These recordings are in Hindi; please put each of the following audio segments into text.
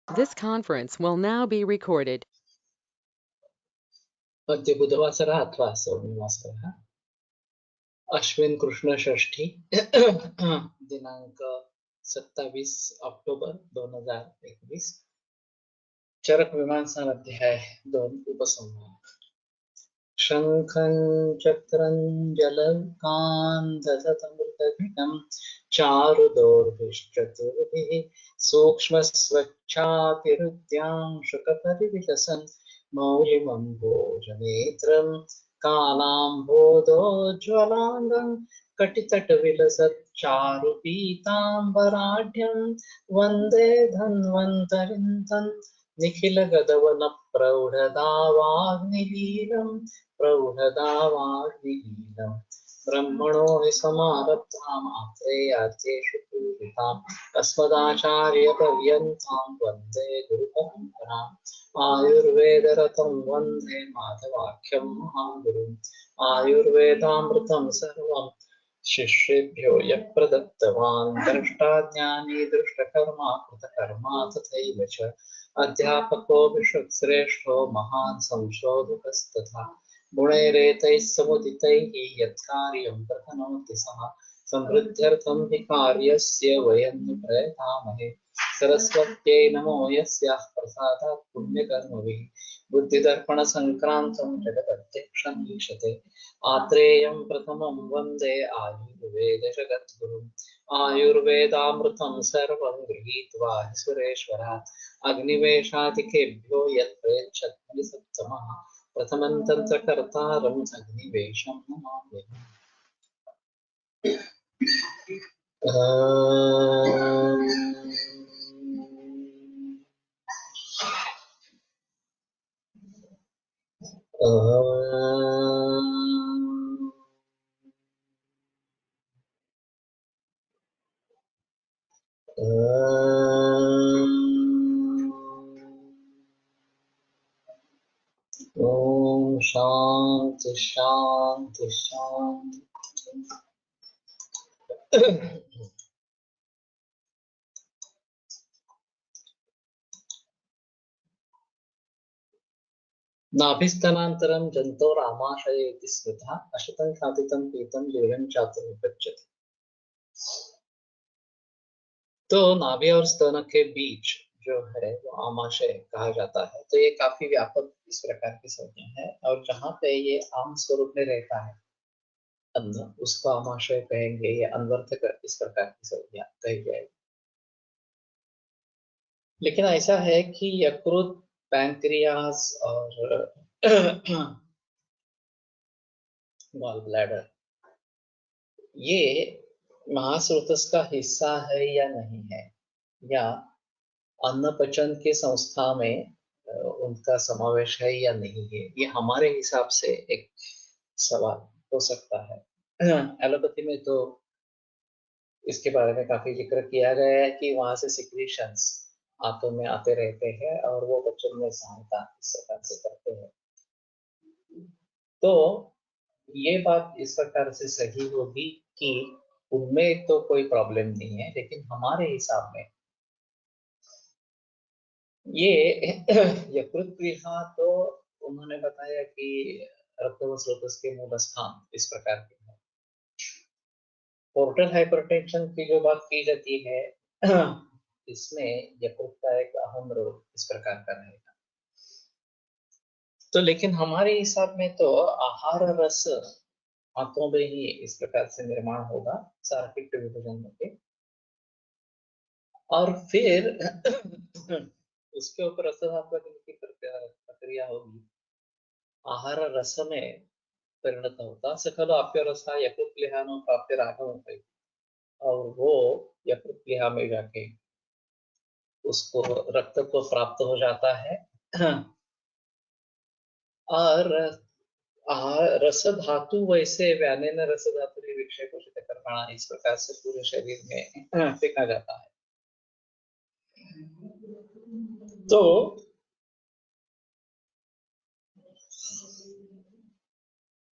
This conference will now be recorded. अद्य बुधवासरः अथवा सौम्यवासरः अश्विन कृष्ण षष्ठी दिनांक 27 अक्टोबर 2021 चरक मीमांसा अध्याय 2 उपसंहार शंखं चक्रं जलकान्धसतमृतघ्नं चारुदोर्भिश्चतुर्भिः सूक्ष्मस्वच्छातिहृद्यांशुकपरिविलसन् मौलिमम्भोजनेत्रं कालाम्भोदोज्ज्वलाङ्गं कटितटविलसच्चारुपीताम्बराढ्यं वन्दे धन्वन्तरिं तं निखिलगदवनप्रौढदावाग्निलीलम् प्रौढदावाग्निलीलम् ब्रह्मणो हि समारब्धां आत्रेयाद्येषु पूजिताम् अस्मदाचार्यपर्यन्तां वन्दे गुरुपरम्पराम् आयुर्वेदरतं वन्दे माधवाख्यं महागुरुम् आयुर्वेदामृतं सर्वं शिष्येभ्यो यः प्रदत्तवान् द्रष्टाज्ञानी दृष्टकर्मा कृतकर्मा तथैव च अध्यापको विश्वश्रेष्ठो महान् संशोधकस्तथा गुणैरेतैः समुदितैः यत्कार्यं प्रतनोति सः समृद्ध्यर्थं हि कार्यस्य वयं प्रयतामहे सरस्वत्यै नमो यस्याः प्रसादात् पुण्यकर्मभिः बुद्धिदर्पणसङ्क्रान्तं जगदध्यक्षं ईक्षते आत्रेयं प्रथमं वन्दे आयुर्वेदजगद्गुरुम् आयुर्वेदामृतं सर्वं गृहीत्वा हि सुरेश्वरात् अग्निवेशादिकेभ्यो यत् प्रेच्छत् सप्तमः प्रथमं तन्त्रकर्तारम् अग्निवेशं नमाम्यहम्। ओम शांति शांति शांति। नाभिस्तनान्तरं जन्तोरामाशय इति स्मृतः अशतं खादितं पीतं जीर्णं चातुर्विपच्यते। तो नाभि और स्तन के बीच जो है वो आमाशय कहा जाता है। तो ये काफी व्यापक इस प्रकार की संज्ञा है और जहाँ पे ये आम स्वरूप में रहता है अन्न, उसको आमाशय कहेंगे या अनवर्थक इस प्रकार की संज्ञा कही जाएगी। लेकिन ऐसा है कि यकृत, पैंक्रियास और गॉल ब्लैडर ये महास्रोतस का हिस्सा है या नहीं है, या अन्न पचन के संस्था में उनका समावेश है या नहीं है, ये हमारे हिसाब से एक सवाल हो सकता है। एलोपैथी में तो इसके बारे में काफी जिक्र किया गया है कि वहां से सिक्रीशंस आंतों में आते रहते हैं और वो बच्चों में सहायता इस प्रकार से करते हैं। तो ये बात इस प्रकार से सही होगी कि उनमें तो कोई प्रॉब्लम नहीं है, लेकिन हमारे हिसाब में ये यकृत प्लीहा तो उन्होंने बताया कि रक्तस्रोतस के मूल स्थान इस प्रकार के है। पोर्टल हाइपरटेंशन की जो बात की जाती है इसमें यकृत का एक अहम रोल इस प्रकार का रहेगा। तो लेकिन हमारे हिसाब में तो आहार रस आंतों में ही इस प्रकार से निर्माण होगा सार्किक विभाजन के, और फिर उसके ऊपर रसधात्मक की प्रक्रिया होगी, आहार रस में परिणत होता। सकल आप्य रसा यकृत प्लीहानो प्राप्य रागम होता, और वो यकृत प्लीहा में जाके उसको रक्त को प्राप्त हो जाता है और रस धातु वैसे व्यानेन रस धातु विक्षेपोषित कर्मणा इस प्रकार से पूरे शरीर में फेंका जाता है। तो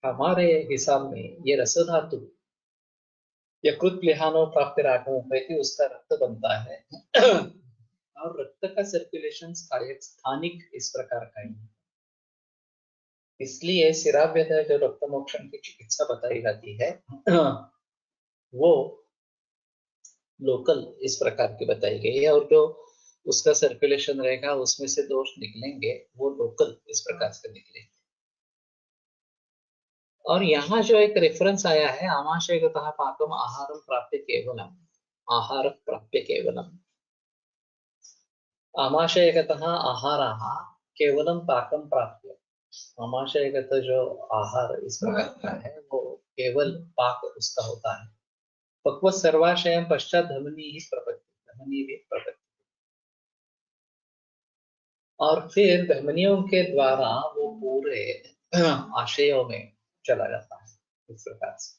हमारे हिसाब में ये रस धातु यकृत प्लीहानो प्राप्त रागम होती, उसका रक्त बनता है और रक्त का सर्कुलेशन स्थानिक इस प्रकार का ही है। इसलिए सिराव्यथा जो रक्त मोक्षण की चिकित्सा बताई जाती है वो लोकल इस प्रकार की बताई गई है, और जो उसका सर्कुलेशन रहेगा उसमें से दोष निकलेंगे वो लोकल इस प्रकार से निकलेंगे। और यहाँ जो एक रेफरेंस आया है आमाशयगतः पाकम आहारम प्राप्य केवलम, आहार प्राप्य केवलम, आमाशयगतः आहारः केवलम पाकम प्राप्य। आमाशयगत जो आहार इस प्रकार का है वो केवल पाक उसका होता है। पक्व सर्वाशयम पश्चात धमनी ही प्रपत्ति, धमनी भी प्रपत्ति, और फिर धमनियों के द्वारा वो पूरे आशयों में चला जाता है इस प्रकार से।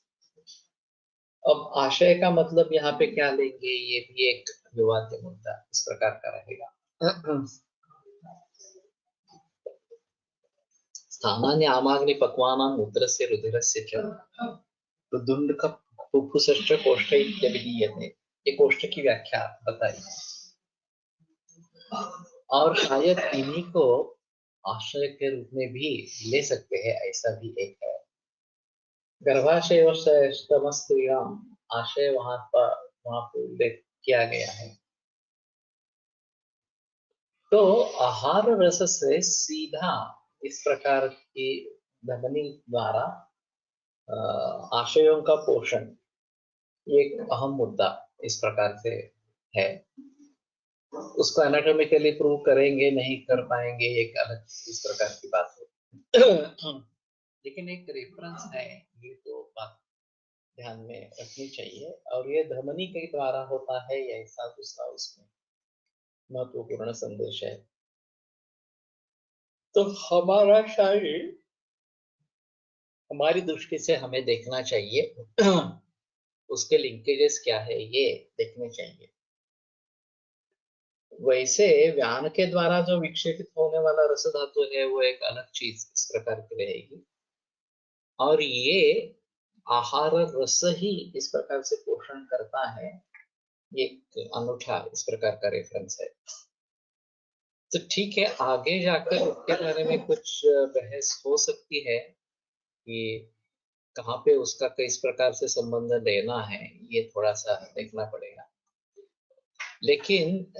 अब आशय का मतलब यहाँ पे क्या लेंगे, ये भी एक विवाद्य मुद्दा इस प्रकार का रहेगा। स्थानानि आमाग्नि पक्वानां उदरस्य रुधिरस्य च दुंडक फुफ्फुसश्च कोष्ठ इत्यभिधीयते। ये कोष्ठ की व्याख्या बताई, और शायद इन्हीं को आश्रय के रूप में भी ले सकते हैं, ऐसा भी एक है। गर्भाशय स्त्रीराम आशय वहां पर उल्लेख किया गया है। तो आहार रस से सीधा इस प्रकार की धमनी द्वारा आशयों का पोषण, ये एक अहम मुद्दा इस प्रकार से है। उसको एनाटॉमिकली प्रूव करेंगे नहीं कर पाएंगे एक अलग इस प्रकार की बात हो। लेकिन एक रेफरेंस है, ये तो बात ध्यान में रखनी चाहिए। और ये धमनी के द्वारा होता है या ऐसा दूसरा उसमें महत्वपूर्ण संदेश है। तो हमारा शायद हमारी दृष्टि से हमें देखना चाहिए उसके लिंकेजेस क्या है ये देखने चाहिए। वैसे व्यान के द्वारा जो विक्षेपित होने वाला रस धातु है वो एक अलग चीज इस प्रकार की रहेगी, और ये आहार रस ही इस प्रकार से पोषण करता है, ये एक अनूठा इस प्रकार का रेफरेंस है। तो ठीक है, आगे जाकर उसके बारे में कुछ बहस हो सकती है कि कहाँ पे उसका किस प्रकार से संबंध लेना है, ये थोड़ा सा देखना पड़ेगा। लेकिन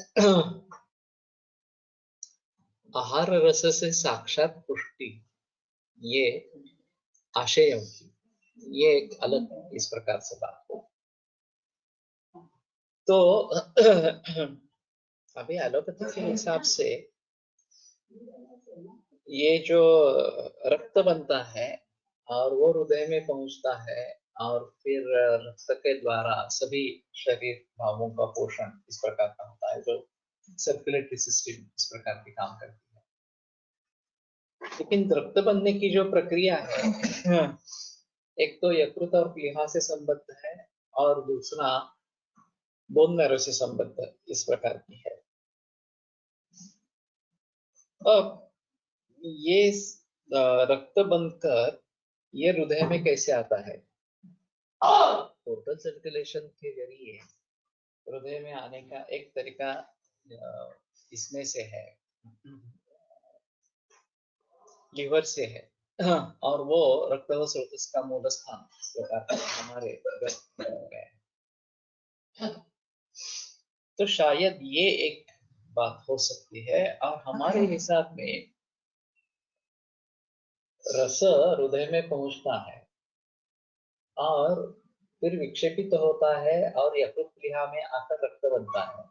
आहार रस से साक्षात पुष्टि, ये आशयों की, ये एक अलग इस प्रकार से बात हो। तो अभी एलोपैथी के हिसाब से ये जो रक्त बनता है और वो हृदय में पहुंचता है, और फिर रक्त के द्वारा सभी शरीर भावों का पोषण इस प्रकार का होता है, जो सर्कुलेटरी सिस्टम इस प्रकार की काम करती है। लेकिन रक्त बनने की जो प्रक्रिया है एक तो यकृत और प्लीहा से संबद्ध है, और दूसरा बोन मैरो से संबद्ध इस प्रकार की है। अब ये रक्त बनकर ये हृदय में कैसे आता है? टोटल सर्कुलेशन के जरिए हृदय में आने का एक तरीका इसमें से है, लीवर से है। और वो रक्त स्रोत का मूल स्थान इस प्रकार हमारे गए। तो शायद ये एक बात हो सकती है, और हमारे हिसाब में रस हृदय में पहुंचता है और फिर विक्षेपित होता है और यकृत प्लीहा में आकर रक्त बनता है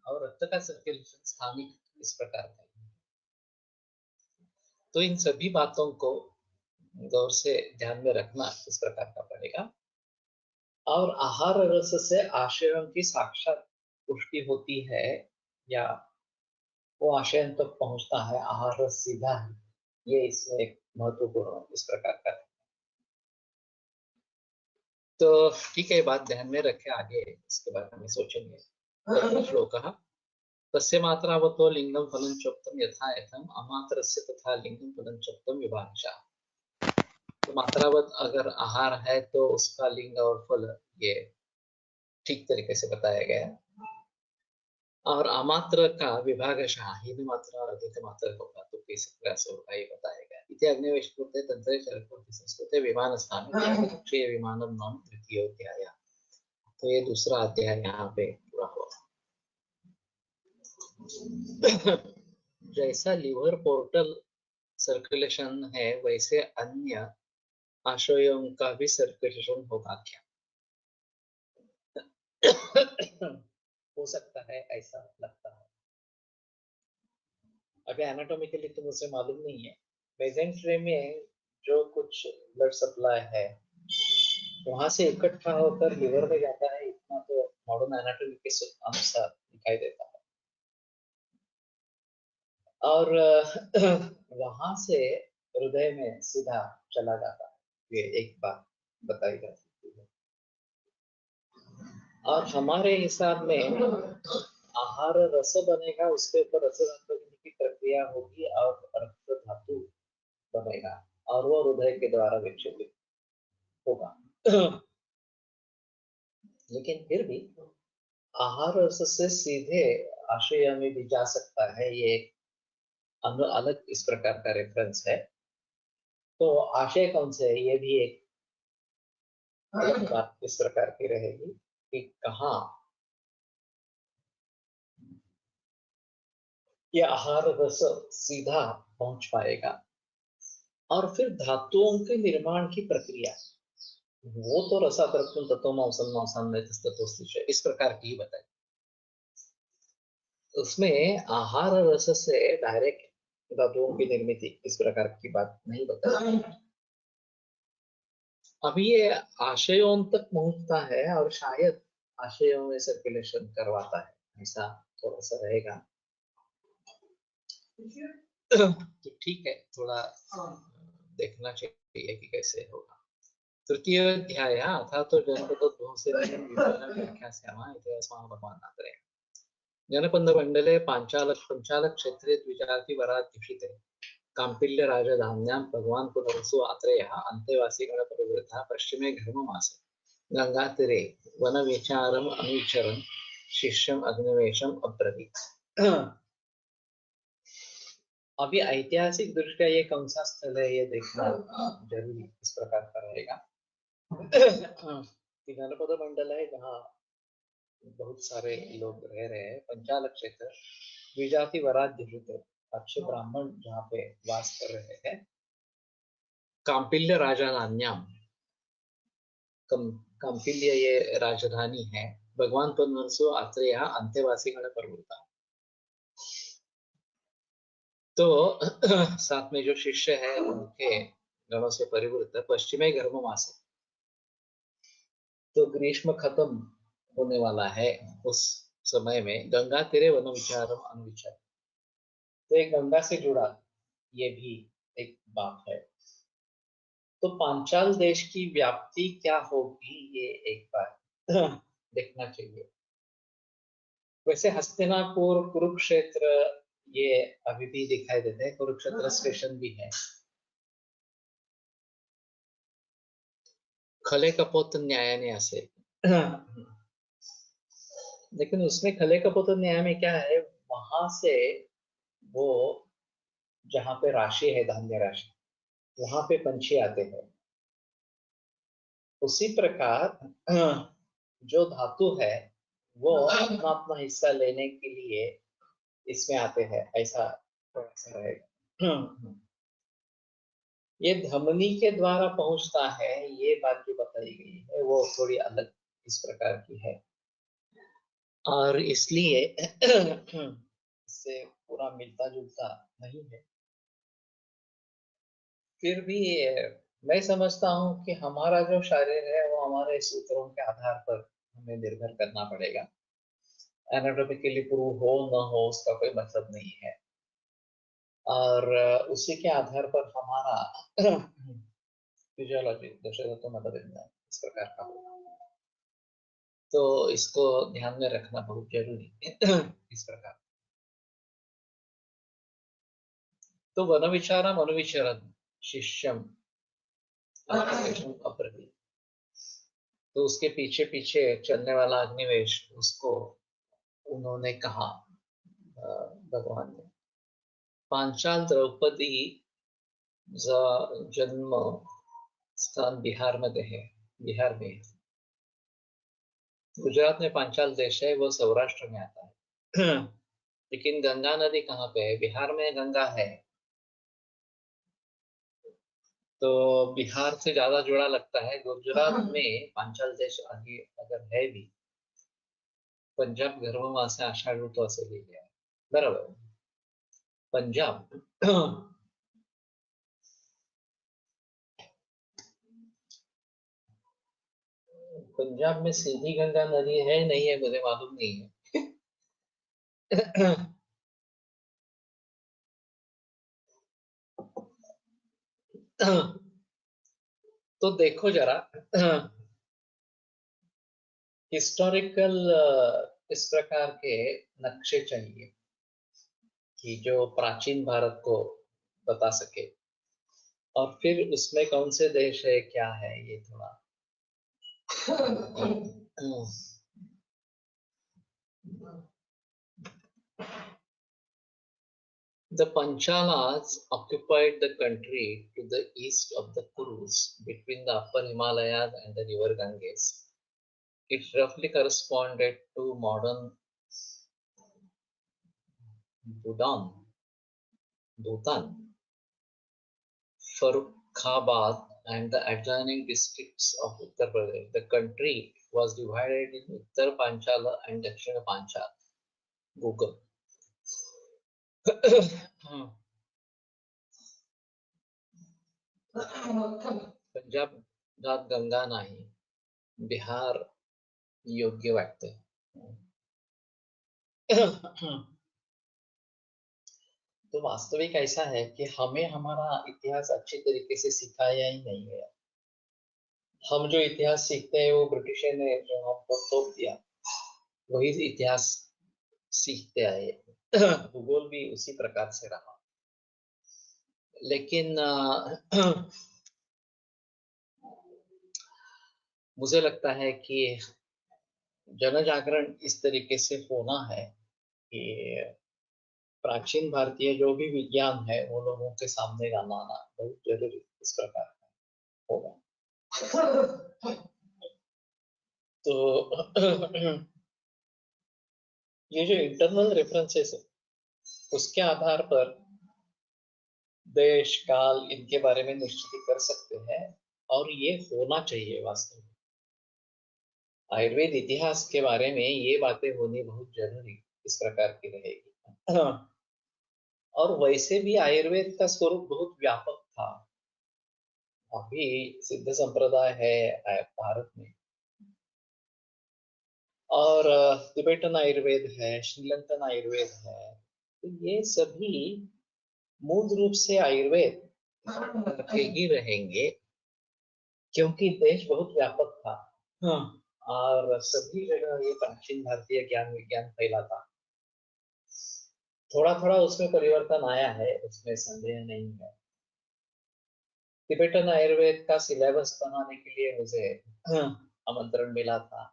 और रक्त का सर्कुलेशन स्थानिक इस प्रकार का। तो इन सभी बातों को गौर से ध्यान में रखना इस प्रकार का पड़ेगा। और आहार रस से आशयों की साक्षात पुष्टि होती है, या वो आशय तक पहुंचता है, आहार रस सीधा है, ये इसमें एक महत्वपूर्ण इस प्रकार का। तो ठीक है, बात ध्यान में रखे, आगे इसके बारे में सोचेंगे। श्लोकः तस्य मात्रावतो लिंगम फलं चोक्तम यथा यथम अमात्रस्य तथा लिंगम फलं चोक्तम विभाषा। तो मात्रावत अगर आहार है तो उसका लिंग और फल ये ठीक तरीके से बताया गया और अमात्र का विभागशः हीनमात्रा अधिकमात्रा होगा तो किस प्रकार से होगा ये बताया गया इति अग्निवेशकृते तन्त्रे चरकवर्ति संस्कृते विमानस्थान कक्षीय विमानम नाम तृतीय अध्याय। तो ये दूसरा अध्याय यहाँ पे पूरा हुआ। जैसा लीवर पोर्टल सर्कुलेशन है वैसे अन्य आशयों का भी सर्कुलेशन होगा क्या? हो सकता है, ऐसा लगता है। अभी एनाटॉमिकली तो मुझे मालूम नहीं है। मेसेंट्री में जो कुछ ब्लड सप्लाई है वहां से इकट्ठा होकर लिवर में जाता है, इतना तो मॉडर्न एनाटॉमी के अनुसार दिखाई देता है। और वहां से हृदय में सीधा चला जाता है, ये एक बात बताई जा सकती है। और हमारे हिसाब में आहार रस बनेगा, उसके ऊपर रस धातु की प्रक्रिया होगी और रक्त धातु बनेगा और वो हृदय के द्वारा विक्षेपित होगा। लेकिन फिर भी आहार रस से सीधे आशय में भी जा सकता है, ये एक अलग इस प्रकार का रेफरेंस है। तो आशय कौन से है, ये भी एक अलग बात इस प्रकार की रहेगी कि कहाँ ये आहार रस सीधा पहुंच पाएगा। और फिर धातुओं के निर्माण की प्रक्रिया वो तो रसातरत्व तत्व मांसान्य इस प्रकार की ही बताई। उसमें आहार रस से डायरेक्ट धातुओं की निर्मित इस प्रकार की बात नहीं बताई। अभी ये आशयों तक पहुंचता है और शायद आशयों में सर्कुलेशन करवाता है, ऐसा थोड़ा सा रहेगा। तो ठीक है, थोड़ा देखना चाहिए कि कैसे होगा। तृतीय अध्याय अथा तो जनपदध्वंसेन जनपदमण्डले पाञ्चालक्षेत्रे द्विजातिवराध्युषिते काम्पिल्य राजधान्यां भगवान् पुनरसु आत्रेयः अन्तेवासी गणपरिवृतः पश्चिमे घर्ममासे गंगातीरे वनविचारम् अनुचरन् शिष्यम् अग्निवेशम् अब्रवीत्। अभी ऐतिहासिक दृष्टया ये कौन सा स्थल है ये देखना जरूरी इस प्रकार का रहेगा। जनपद मंडल है जहाँ बहुत सारे लोग रह रहे हैं। पंचाल क्षेत्र द्विजाति वराध्युषित अच्छे ब्राह्मण जहाँ पे वास कर रहे हैं। काम्पिल्य राजधान्याम, काम्पिल्य ये राजधानी है। भगवान पुनरसु आत्रेय अंत्यवासी गण पर्वता। तो साथ में जो शिष्य है उनके गणों से परिवृत पश्चिमी गर्भमास, तो ग्रीष्म खत्म होने वाला है उस समय में गंगा तीरे वन विचारम अनुविचार, तो एक गंगा से जुड़ा ये भी एक बात है। तो पांचाल देश की व्याप्ति क्या होगी ये एक बार देखना चाहिए। वैसे हस्तिनापुर कुरुक्षेत्र ये अभी भी दिखाई देते हैं, कुरुक्षेत्र स्टेशन भी है। खले कपोत न्यायालय से लेकिन उसमें खले कपोत न्याय में क्या है, वहां से वो जहाँ पे राशि है धान्य राशि वहां पे पंछी आते हैं। उसी प्रकार जो धातु है वो अपना अपना हिस्सा लेने के लिए इसमें आते हैं, ऐसा थोड़ा सा रहेगा। ये धमनी के द्वारा पहुंचता है, ये बात जो बताई गई है वो थोड़ी अलग इस प्रकार की है और इसलिए इससे पूरा मिलता जुलता नहीं है। फिर भी मैं समझता हूँ कि हमारा जो शरीर है वो हमारे सूत्रों के आधार पर हमें निर्भर करना पड़ेगा। एनाटॉमिकली प्रूव हो न हो उसका कोई मतलब नहीं है और उसी के आधार पर हमारा फिजियोलॉजी दशरथ मतलब इस प्रकार का होगा। तो इसको ध्यान में रखना बहुत जरूरी है इस प्रकार। तो वन विचारम अनुविचरन शिष्यम अब्रवीत। तो उसके पीछे पीछे चलने वाला अग्निवेश, उसको उन्होंने कहा भगवान ने, पांचाल द्रौपदी जन्म स्थान बिहार मध्ये है, बिहार में है। गुजरात में पांचाल देश है, वो सौराष्ट्र में आता है। लेकिन गंगा नदी कहाँ पे है? बिहार में गंगा है, तो बिहार से ज्यादा जुड़ा लगता है। गुजरात में पांचाल देश आगे अगर है भी, पंजाब गर्भमासे आषाढ ऋतू असे लिहिले आहे, बरोबर? पंजाब पंजाब में सीधी गंगा नदी है नहीं है मुझे मालूम नहीं है। तो देखो जरा, हिस्टोरिकल इस प्रकार के नक्शे चाहिए कि जो प्राचीन भारत को बता सके, और फिर उसमें कौन से देश है क्या है ये थोड़ा। The Panchalas occupied the country to the east of the Kurus, between the upper Himalayas and the river Ganges. It roughly corresponded to modern Bhutan, Farrukhabad, and the adjoining districts of Uttar Pradesh. The country was divided in Uttar Panchala and Dakshina Panchal. Google. पंजाबात Ganga नाही, बिहार योग्य वाटते। तो वास्तविक ऐसा है कि हमें हमारा इतिहास अच्छी तरीके से सिखाया ही नहीं गया। हम जो इतिहास सीखते हैं वो ब्रिटिश ने जो हमको थोप दिया, वही इतिहास सीखते आए। भूगोल भी उसी प्रकार से रहा। लेकिन मुझे लगता है कि जन जागरण इस तरीके से होना है कि प्राचीन भारतीय जो भी विज्ञान है वो लोगों के सामने लाना बहुत जरूरी इस प्रकार होगा। तो ये जो इंटरनल रेफरेंसेस है, उसके आधार पर देश काल इनके बारे में निश्चित कर सकते हैं, और ये होना चाहिए वास्तव में। आयुर्वेद इतिहास के बारे में ये बातें होनी बहुत जरूरी इस प्रकार की रहेगी। और वैसे भी आयुर्वेद का स्वरूप बहुत व्यापक था। अभी सिद्ध संप्रदाय है भारत में, और तिबेटन आयुर्वेद है, श्रीलंकन आयुर्वेद है, तो ये सभी मूल रूप से आयुर्वेद के ही रहेंगे, क्योंकि देश बहुत व्यापक था। और सभी जगह ये प्राचीन भारतीय ज्ञान विज्ञान फैला था। थोड़ा थोड़ा उसमें परिवर्तन आया है, उसमें संदेह नहीं है। तिबेटन आयुर्वेद का सिलेबस बनाने के लिए मुझे आमंत्रण मिला था,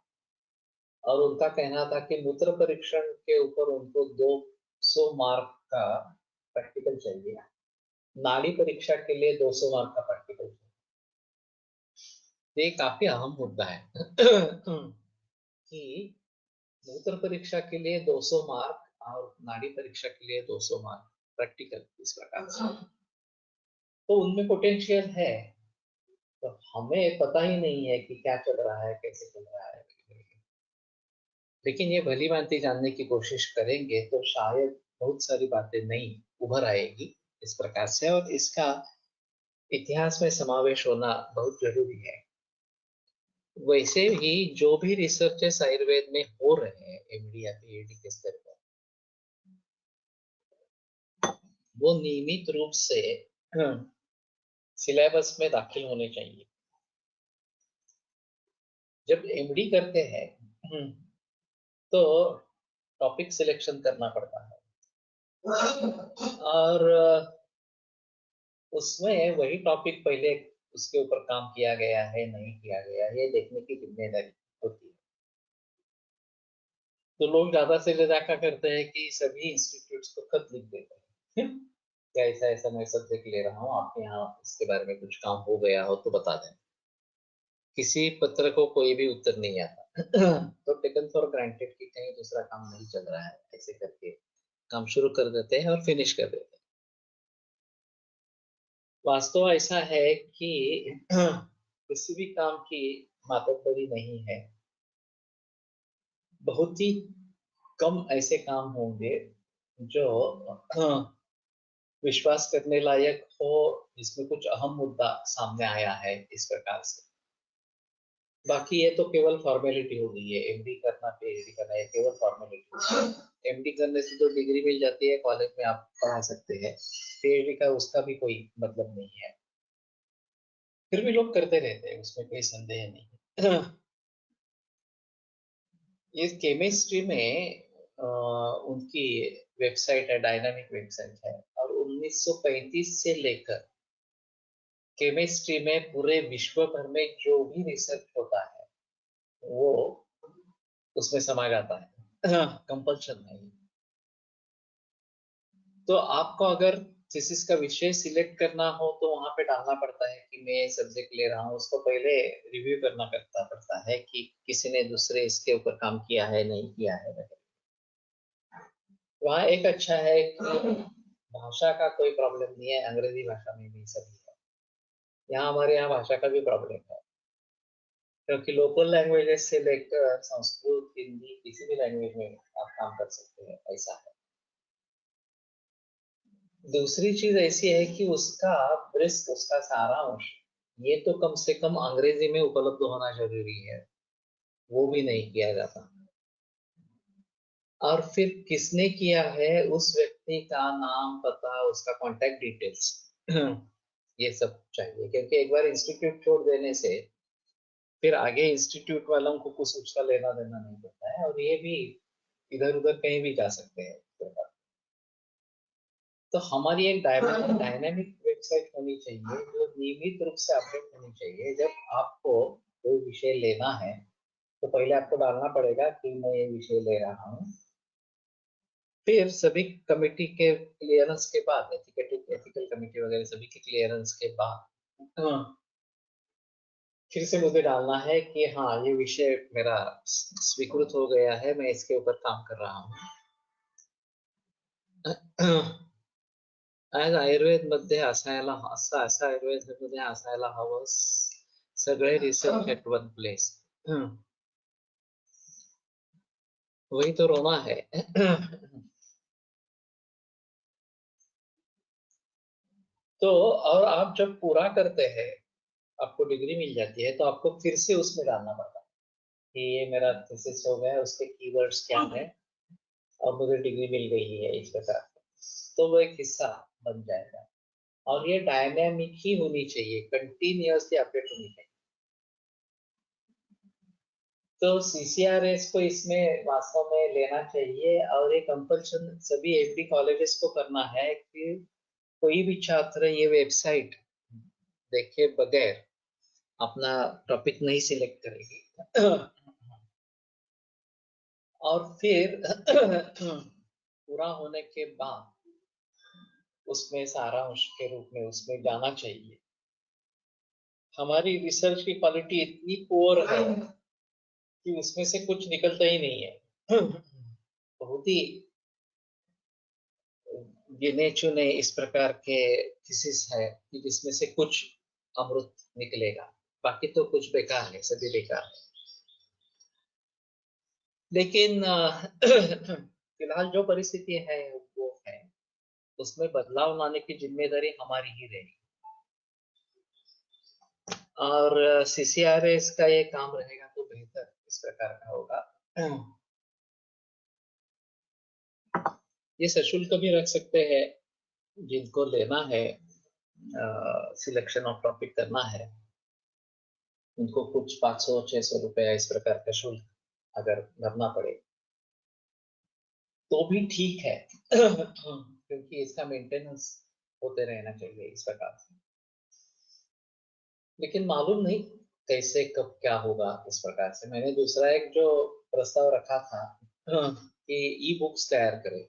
और उनका कहना था कि मूत्र परीक्षण के ऊपर उनको 200 मार्क का प्रैक्टिकल चाहिए, नाड़ी परीक्षा के लिए 200 मार्क का प्रैक्टिकल चाहिए। ये काफी अहम मुद्दा है कि मूत्र परीक्षा के लिए 200 मार्क और नाड़ी परीक्षा के लिए 200 मार्क प्रैक्टिकल, इस प्रकार से। तो उनमें पोटेंशियल है, तो हमें पता ही नहीं है कि क्या चल रहा है, कैसे चल रहा है। लेकिन ये भली भांति जानने की कोशिश करेंगे तो शायद बहुत सारी बातें नई उभर आएगी इस प्रकार से, और इसका इतिहास में समावेश होना बहुत जरूरी है। वैसे ही जो भी रिसर्चेस आयुर्वेद में हो रहे हैं एमडी या पीएचडी के स्तर पर, वो नियमित रूप से सिलेबस में दाखिल होने चाहिए। जब एमडी करते हैं तो टॉपिक सिलेक्शन करना पड़ता है, और उसमें वही टॉपिक पहले उसके ऊपर काम किया गया है नहीं किया गया, ये देखने की जिम्मेदारी होती है। तो लोग ज्यादा से ज्यादा क्या करते हैं कि सभी इंस्टीट्यूट्स को खत लिख देते हैं क्या ऐसा ऐसा मैं सब्जेक्ट ले रहा हूँ, आपके यहाँ इसके बारे में कुछ काम हो गया हो तो बता दें। किसी पत्र को कोई भी उत्तर नहीं आता तो टेकन फॉर ग्रांटेड कि कहीं दूसरा काम नहीं चल रहा है, ऐसे करके काम शुरू कर देते हैं और फिनिश कर देते हैं। वास्तव ऐसा है कि किसी भी काम की मातब्बरी नहीं है। बहुत ही कम ऐसे काम होंगे जो विश्वास करने लायक हो, जिसमें कुछ अहम मुद्दा सामने आया है इस प्रकार से। बाकी ये तो केवल फॉर्मेलिटी हो गई है, एमडी करना पीएचडी करना ये केवल फॉर्मेलिटी। एमडी करने से जो डिग्री मिल जाती है कॉलेज में आप पढ़ा सकते हैं, पीएचडी का उसका भी कोई मतलब नहीं है। फिर भी लोग करते रहते हैं, उसमें कोई संदेह नहीं। ये केमिस्ट्री में उनकी वेबसाइट है, डायनामिक वेबसाइट है, और 1935 से लेकर केमिस्ट्री में पूरे विश्व भर में जो भी रिसर्च होता है वो उसमें समा जाता है, कंपल्शन नहीं। तो आपको अगर थीसिस का विषय सिलेक्ट करना हो तो वहां पे डालना पड़ता है कि मैं सब्जेक्ट ले रहा हूँ, उसको पहले रिव्यू करना पड़ता है कि किसी ने दूसरे इसके ऊपर काम किया है नहीं किया है वगैरह। वहाँ एक अच्छा है कि भाषा का कोई प्रॉब्लम नहीं है, अंग्रेजी भाषा में भी सभी है। यहाँ हमारे यहाँ भाषा का भी प्रॉब्लम है, क्योंकि लोकल लैंग्वेजेस से लेकर संस्कृत हिंदी किसी भी लैंग्वेज में आप काम कर सकते हैं, ऐसा है। दूसरी चीज ऐसी है कि उसका ब्रिस्क, उसका सारांश ये तो कम से कम अंग्रेजी में उपलब्ध होना जरूरी है, वो भी नहीं किया जाता। और फिर किसने किया है उस व्यक्ति का नाम पता, उसका कांटेक्ट डिटेल्स ये सब चाहिए, क्योंकि एक बार इंस्टीट्यूट छोड़ देने से फिर आगे इंस्टीट्यूट वालों को कुछ उसका लेना देना नहीं पड़ता है, और ये भी इधर उधर कहीं भी जा सकते हैं। तो हमारी एक डायनामिक वेबसाइट होनी चाहिए जो नियमित रूप से अपडेट होनी चाहिए। जब आपको कोई विषय लेना है तो पहले आपको डालना पड़ेगा कि मैं ये विषय ले रहा हूँ, फिर सभी कमिटी के क्लियरेंस के बाद, एथिकल कमिटी वगैरह सभी के क्लियरेंस के बाद फिर से मुझे डालना है कि हाँ ये विषय मेरा स्वीकृत हो गया है, मैं इसके ऊपर काम कर रहा हूँ। आज आयुर्वेद मध्ये असायला असं आयुर्वेद मध्ये असायला हवं, सगळे रिसर्च एट वन प्लेस। वही तो रोना है। तो और आप जब पूरा करते हैं, आपको डिग्री मिल जाती है, तो आपको फिर से उसमें डालना पड़ता है कि ये मेरा थीसिस हो गया, उसके कीवर्ड्स क्या है, और मुझे डिग्री मिल गई है इस प्रकार से। तो वो एक हिस्सा बन जाएगा, और ये डायनामिक ही होनी चाहिए, कंटिन्यूअसली अपडेट होनी चाहिए। तो सीसीआरएस को इसमें वास्तव में लेना चाहिए, और ये कंपल्शन सभी एमडी कॉलेजेस को करना है कि कोई भी छात्र ये वेबसाइट देखे बगैर अपना टॉपिक नहीं सिलेक्ट करेगी। और फिर पूरा होने के बाद उसमें सारांश के रूप में उसमें जाना चाहिए। हमारी रिसर्च की क्वालिटी इतनी पुअर है कि उसमें से कुछ निकलता ही नहीं है। बहुत ही गिने चुने इस प्रकार के थीसिस है कि जिसमें से कुछ अमृत निकलेगा, बाकी तो कुछ बेकार है, सभी बेकार है। लेकिन फिलहाल जो परिस्थिति है वो है, उसमें बदलाव लाने की जिम्मेदारी हमारी ही रहेगी, और सीसीआरएस का ये काम रहेगा तो बेहतर इस प्रकार का होगा। ये सशुल्क भी रख सकते हैं, जिनको लेना है, सिलेक्शन ऑफ टॉपिक करना है, उनको कुछ 500-600 रुपया इस प्रकार का शुल्क अगर भरना पड़े तो भी ठीक है। क्योंकि इसका मेंटेनेंस होते रहना चाहिए इस प्रकार से। लेकिन मालूम नहीं कैसे कब क्या होगा। इस प्रकार से मैंने दूसरा एक जो प्रस्ताव रखा था कि ई बुक्स तैयार करें।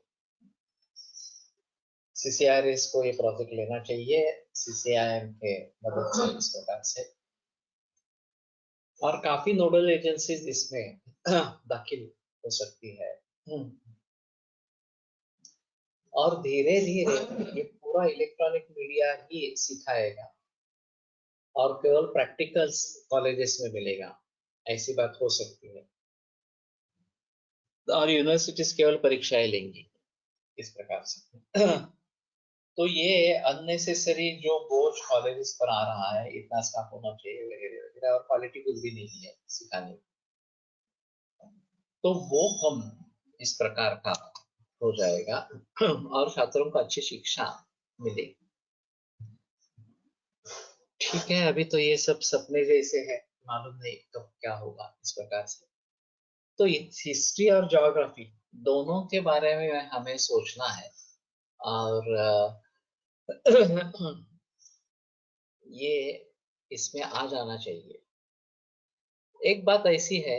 सीसीआरएस को ये प्रोजेक्ट लेना चाहिए सीसीआईएम के मदद से इस प्रकार से, और काफी नोडल एजेंसीज इसमें दाखिल हो सकती है। और धीरे धीरे ये पूरा इलेक्ट्रॉनिक मीडिया ही सिखाएगा और केवल प्रैक्टिकल्स कॉलेजेस में मिलेगा, ऐसी बात हो सकती है। और यूनिवर्सिटीज केवल परीक्षाएं लेंगी इस प्रकार से। तो ये अननेसेसरी जो बोझ कॉलेजेस पर आ रहा है, इतना स्टाफ होना चाहिए वगैरह वगैरह, और क्वालिटी कुछ भी नहीं है सिखाने की, तो वो कम इस प्रकार का हो जाएगा और छात्रों को अच्छी शिक्षा मिलेगी। ठीक है, अभी तो ये सब सपने जैसे है, मालूम नहीं कब क्या होगा इस प्रकार से। तो हिस्ट्री और ज्योग्राफी दोनों के बारे में हमें सोचना है, और ये इसमें आ जाना चाहिए। एक बात ऐसी है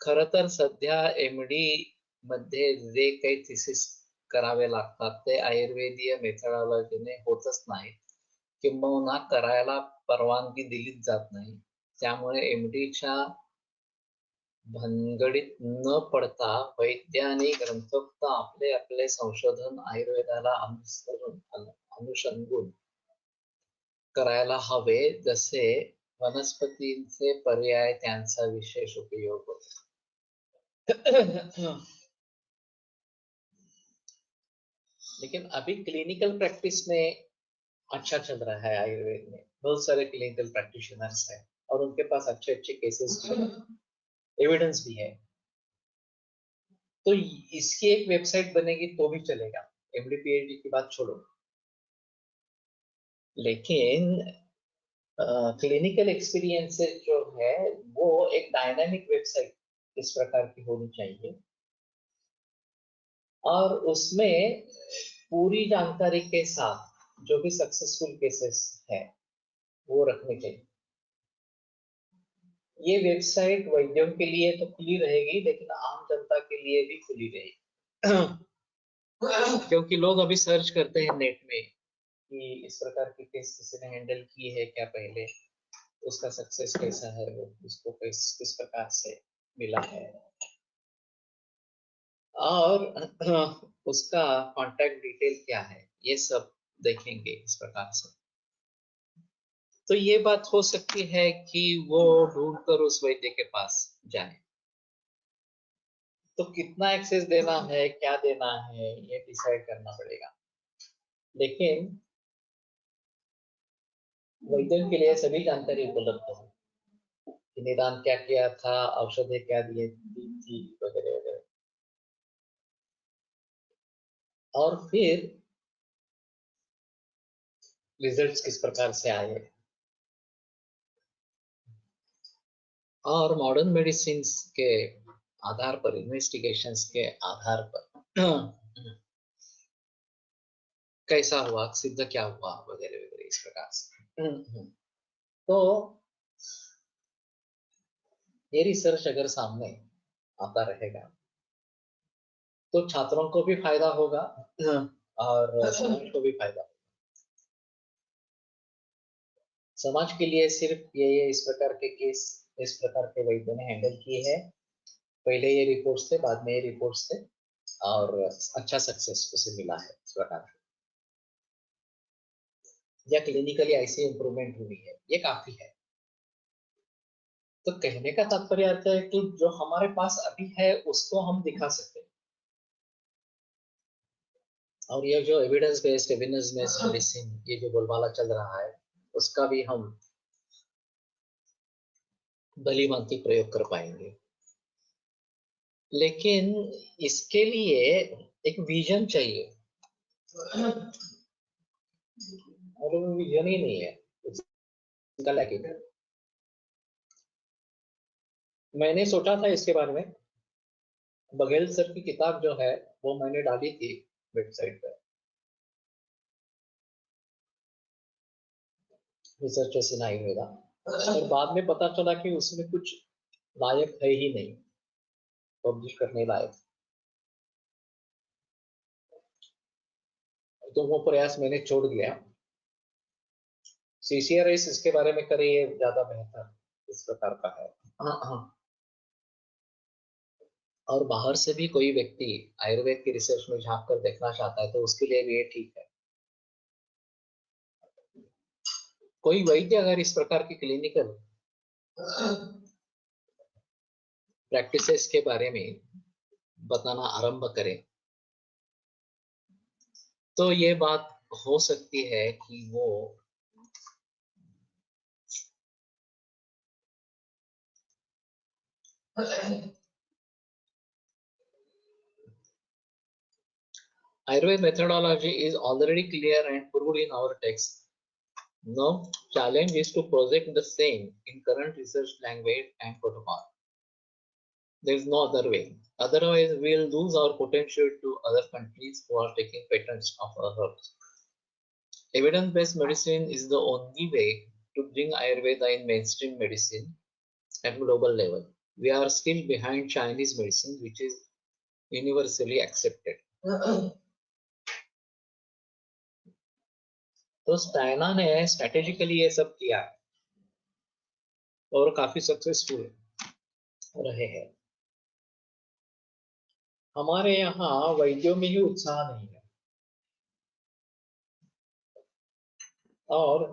खर तर सध्या एमडी मध्ये जे काही थिसिस करावे लागतात ते आयुर्वेदीय मेथडॉलॉजीने होतच नाही, किंबहुना करायला परवानगी दिलीच जात नाही। त्यामुळे एमडीच्या भानगडीत न पडता वैज्ञानिक ग्रंथोक्त आपले आपले संशोधन आयुर्वेदाला अनुसंगून करायला हवे, जसे वनस्पतींचे पर्याय त्यांचा विशेष उपयोग होतो। लेकिन अभी क्लिनिकल प्रैक्टिस में अच्छा चल रहा है आयुर्वेद में, बहुत सारे क्लिनिकल प्रैक्टिशनर्स हैं और उनके पास अच्छे अच्छे केसेस एविडेंस भी है। तो इसकी एक वेबसाइट बनेगी तो भी चलेगा, एमडी पीएचडी की बात छोड़ो। लेकिन क्लिनिकल एक्सपीरियंसेस जो है वो एक डायनामिक वेबसाइट इस प्रकार की होनी चाहिए, और उसमें पूरी जानकारी के साथ जो भी सक्सेसफुल केसेस है वो रखने चाहिए। ये वेबसाइट वैद्यों के लिए तो खुली रहेगी, लेकिन आम जनता के लिए भी खुली रहेगी। क्योंकि लोग अभी सर्च करते हैं नेट में कि इस प्रकार के केस किसी ने हैंडल की है क्या पहले, उसका सक्सेस कैसा है, वो उसको किस प्रकार से मिला है, और उसका कांटेक्ट डिटेल क्या है, ये सब देखेंगे इस प्रकार से। तो ये बात हो सकती है कि वो ढूंढकर उस वैद्य के पास जाए। तो कितना एक्सेस देना है, क्या देना है, ये डिसाइड करना पड़ेगा। लेकिन वैद्यों के लिए सभी जानकारी उपलब्ध हो कि निदान क्या किया था, औषधें क्या दी थी वगैरह वगैरह, और फिर रिजल्ट्स किस प्रकार से आए, और मॉडर्न मेडिसिन के आधार पर, इन्वेस्टिगेशंस के आधार पर कैसा हुआ, सिद्ध क्या हुआ वगैरह वगैरह इस प्रकार से। तो ये रिसर्च अगर सामने आता रहेगा तो छात्रों को भी फायदा होगा और समाज को भी फायदा होगा। समाज के लिए सिर्फ ये इस प्रकार के केस इस प्रकार के वैद्य ने हैंडल किए हैं, पहले ये रिपोर्ट्स थे, बाद में ये रिपोर्ट्स थे, और अच्छा सक्सेस उसे मिला है इस प्रकार, या क्लिनिकली ऐसी इंप्रूवमेंट हुई है, ये काफी है। तो कहने का तात्पर्य आता है कि जो हमारे पास अभी है उसको हम दिखा सकते हैं, और ये जो एविडेंस बेस्ड मेडिसिन ये जो बोलबाला चल रहा है उसका भी हम भली भांति प्रयोग कर पाएंगे। लेकिन इसके लिए एक विजन चाहिए, और वो विजन ही नहीं है, उसका लैकिंग। मैंने सोचा था इसके बारे में, बघेल सर की किताब जो है वो मैंने डाली थी वेबसाइट पर, रिसर्चर्स इन आयुर्वेदा, और बाद में पता चला कि उसमें कुछ लायक है ही नहीं, पब्लिश करने लायक। तो वो प्रयास मैंने छोड़ दिया। CCRS इसके बारे में करे, ये ज्यादा बेहतर इस प्रकार का है। हाँ हाँ। और बाहर से भी कोई व्यक्ति आयुर्वेद की रिसर्च में झांक कर देखना चाहता है तो उसके लिए भी ये ठीक है। कोई वैद्य अगर इस प्रकार की क्लिनिकल प्रैक्टिसेस के बारे में बताना आरंभ करे तो ये बात हो सकती है कि वो Ayurveda methodology is already clear and proved in our text. Now, challenge is to project the same in current research language and protocol. There is no other way. Otherwise, we will lose our potential to other countries who are taking patents of our herbs. Evidence-based medicine is the only way to bring Ayurveda in mainstream medicine at global level. We are still behind Chinese medicine, which is universally accepted. तो चाइना ने स्ट्रेटेजिकली ये सब किया है और काफी सक्सेसफुल रहे हैं। हमारे यहाँ वैद्यों में ही उत्साह नहीं है, और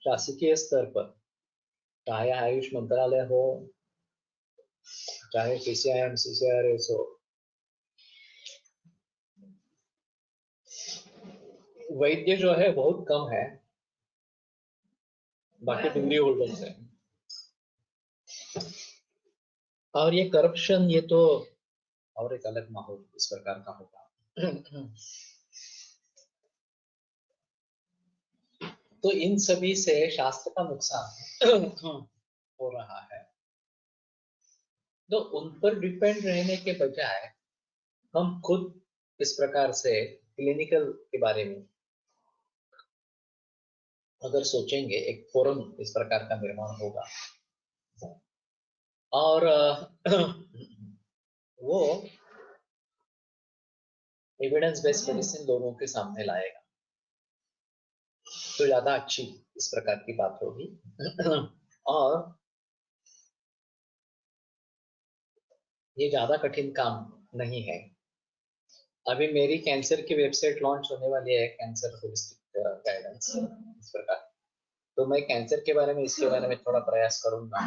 शासकीय स्तर पर चाहे आयुष मंत्रालय हो, चाहे CCIM CCRS हो, वैद्य जो है बहुत कम है, बाकी डिग्री होल्डर्स है। और ये करप्शन, ये तो और एक अलग माहौल इस प्रकार का होगा। तो इन सभी से शास्त्र का नुकसान हो रहा है। तो उन पर डिपेंड रहने के बजाय हम खुद इस प्रकार से क्लिनिकल के बारे में अगर सोचेंगे, एक फोरम इस प्रकार का निर्माण होगा और वो एविडेंस बेस्ड मेडिसिन लोगों के सामने लाएगा तो ज्यादा अच्छी इस प्रकार की बात होगी। और ये ज्यादा कठिन काम नहीं है। अभी मेरी कैंसर की वेबसाइट लॉन्च होने वाली है, कैंसर होलिस्टिक गाइडेंस इस प्रकार। तो मैं कैंसर के बारे में, इसके बारे में थोड़ा प्रयास करूंगा।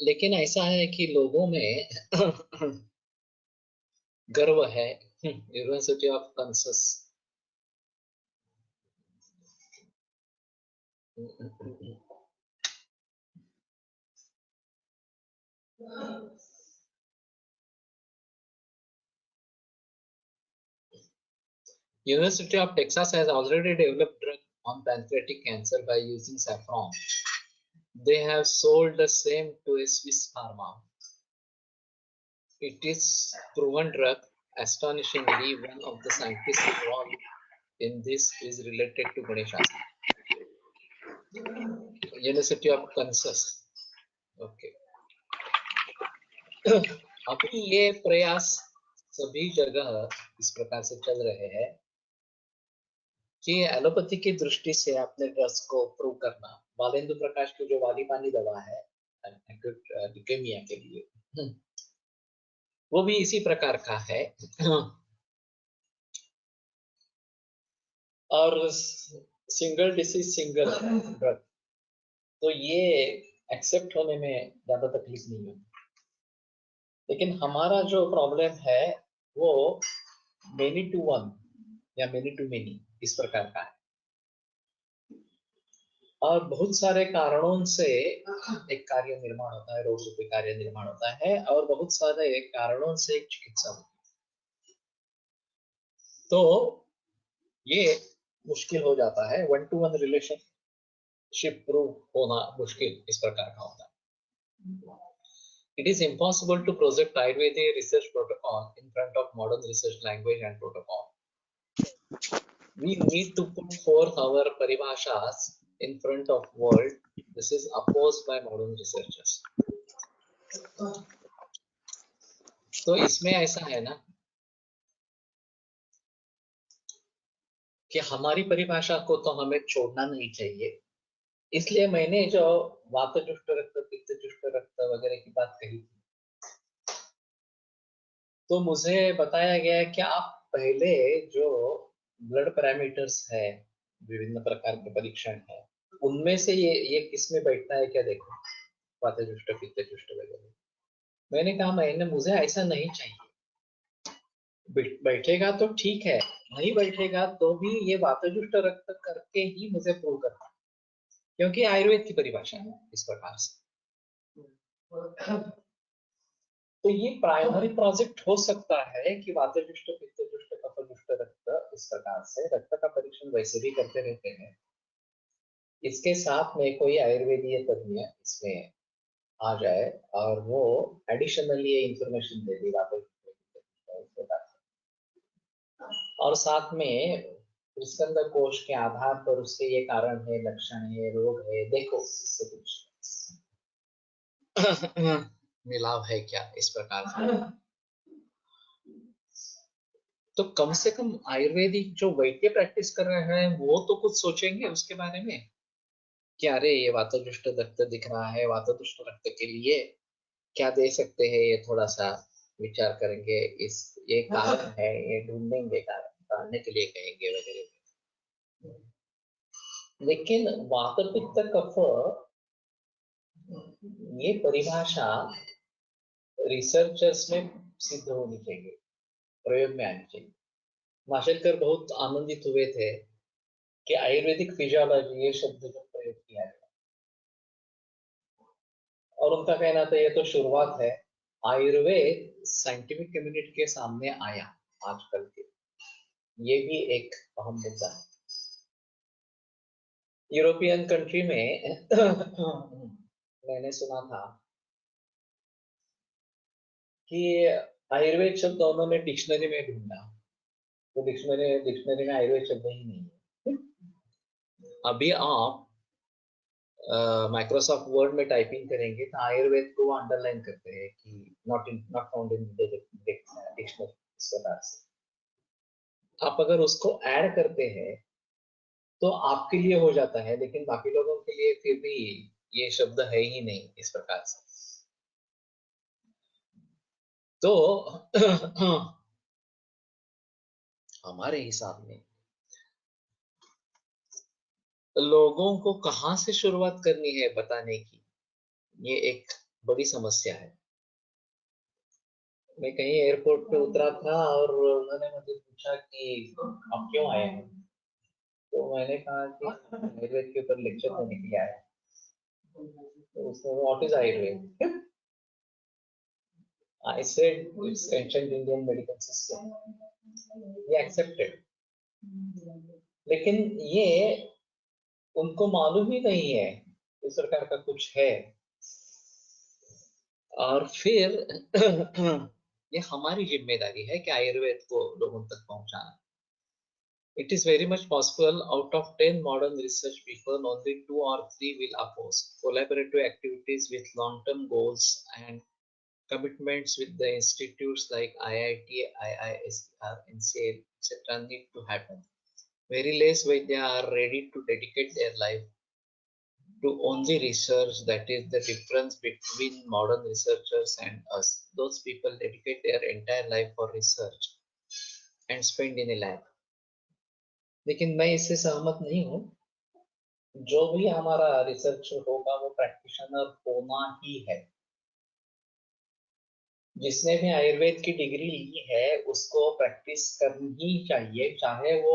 लेकिन ऐसा है कि लोगों में गर्व है, university of Kansas. University of Texas has already developed drug on pancreatic cancer by using saffron. They have sold the same to a Swiss pharma. It is proven drug. Astonishingly, one of the scientists involved in this is related to Ganesha. University of Kansas. Okay. अभी ये प्रयास सभी जगह इस प्रकार से चल रहे हैं कि एलोपैथी की दृष्टि से अपने ड्रग्स को प्रूव करना। बालेंद्र प्रकाश की जो वाली पानी दवा है ल्यूकेमिया के लिए, वो भी इसी प्रकार का है। और सिंगल डिसीज सिंगल ड्रग, तो ये एक्सेप्ट होने में ज्यादा तकलीफ नहीं है। लेकिन हमारा जो प्रॉब्लम है वो मेनी टू वन या मेनी टू मेनी इस प्रकार का है, और बहुत सारे कारणों से एक कार्य निर्माण होता है, रोग रूपी कार्य निर्माण होता है, और बहुत सारे कारणों से एक चिकित्सा होती है। तो ये मुश्किल हो जाता है, 1-to-1 रिलेशनशिप प्रूव होना मुश्किल इस प्रकार का होता है। It is impossible to project Ayurvedic research protocol in front of modern research language and protocol. We need to put forth our paribhashas in front of world. This is opposed by modern researchers. तो इसमें ऐसा है ना कि हमारी परिभाषा को तो हमें छोड़ना नहीं चाहिए। इसलिए मैंने जो वातजुष्ट रक्त, पित्तजुष्ट रक्त वगैरह की बात कही थी, तो मुझे बताया गया कि आप पहले जो ब्लड पैरामीटर्स है, विभिन्न प्रकार के परीक्षण है, उनमें से ये किस में बैठता है क्या देखो, वातजुष्ट पित्तजुष्ट वगैरह। मैंने कहा मुझे ऐसा नहीं चाहिए। बैठेगा तो ठीक है, नहीं बैठेगा तो भी ये वातजुष्ट रक्त करके ही मुझे प्रूव करना, क्योंकि आयुर्वेद की परिभाषा है इस प्रकार से। तो ये प्राइमरी प्रोजेक्ट हो सकता है कि वातजुष्ट पित्तजुष्ट कफजुष्ट रक्त, इस प्रकार से रक्त का परीक्षण वैसे भी करते रहते हैं। इसके साथ में कोई आयुर्वेदीय तज्ञ इसमें आ जाए और वो एडिशनली ये इंफॉर्मेशन दे दी और साथ में स्कंद कोश के आधार पर उसके ये कारण है, लक्षण है, रोग है, देखो इससे कुछ मिलाव है क्या, इस प्रकार से। तो कम से कम आयुर्वेदिक जो वैद्य प्रैक्टिस कर रहे हैं वो तो कुछ सोचेंगे उसके बारे में कि अरे ये वातजुष्ट रक्त दिख रहा है, वातजुष्ट रक्त के लिए क्या दे सकते हैं, ये थोड़ा सा विचार करेंगे, इस ये कारण है, ये ढूंढेंगे, कारण जानने के लिए कहेंगे वगैरह। लेकिन वात पित्त कफ ये परिभाषा रिसर्चर्स में सिद्ध होनी चाहिए, प्रयोग में आनी चाहिए। माशेलकर बहुत आनंदित हुए थे कि आयुर्वेदिक फिजियोलॉजी ये शब्द जो प्रयोग किया गया, और उनका कहना था ये तो शुरुआत है, आयुर्वेद साइंटिफिक कम्युनिटी के सामने आया आजकल के, ये भी एक अहम मुद्दा है। यूरोपियन कंट्री में मैंने सुना था कि आयुर्वेद शब्द उन्होंने डिक्शनरी में ढूंढा, तो डिक्शनरी में आयुर्वेद शब्द ही नहीं है। अभी आप माइक्रोसॉफ्ट वर्ड में टाइपिंग करेंगे तो आयुर्वेद को अंडरलाइन करते हैं कि नॉट फाउंड इन डिक्शनरी, इस प्रकार से। आप अगर उसको ऐड करते हैं तो आपके लिए हो जाता है, लेकिन बाकी लोगों के लिए फिर भी ये शब्द है ही नहीं, इस प्रकार से। तो हमारे हिसाब में लोगों को कहाँ से शुरुआत करनी है बताने की, ये एक बड़ी समस्या है। मैं कहीं एयरपोर्ट पे उतरा था और उन्होंने मुझे पूछा कि आप क्यों आए हैं, तो मैंने कहा कि आयुर्वेद के ऊपर लेक्चर देने के लिए आया। तो उसने what is Ayurveda, I said it's ancient Indian medical system. He accepted. लेकिन ये उनको मालूम ही नहीं है इस प्रकार का कुछ है। और फिर ये हमारी जिम्मेदारी है कि आयुर्वेद को लोगों तक पहुंचाना। It is very much possible out of 10 modern research people, only 2 or 3 will oppose. Collaborative activities with long-term goals and commitments with the institutes like IIT, IISR, NCL, etc. need to happen. Very less Vaidya are ready to dedicate their life to only research. That is the difference between modern researchers and us. Those people dedicate their entire life for research and spend in a lab. लेकिन मैं इससे सहमत नहीं हूँ। जो भी हमारा रिसर्च होगा वो प्रैक्टिशनर होना ही है। जिसने भी आयुर्वेद की डिग्री ली है उसको प्रैक्टिस करनी ही चाहिए, चाहे वो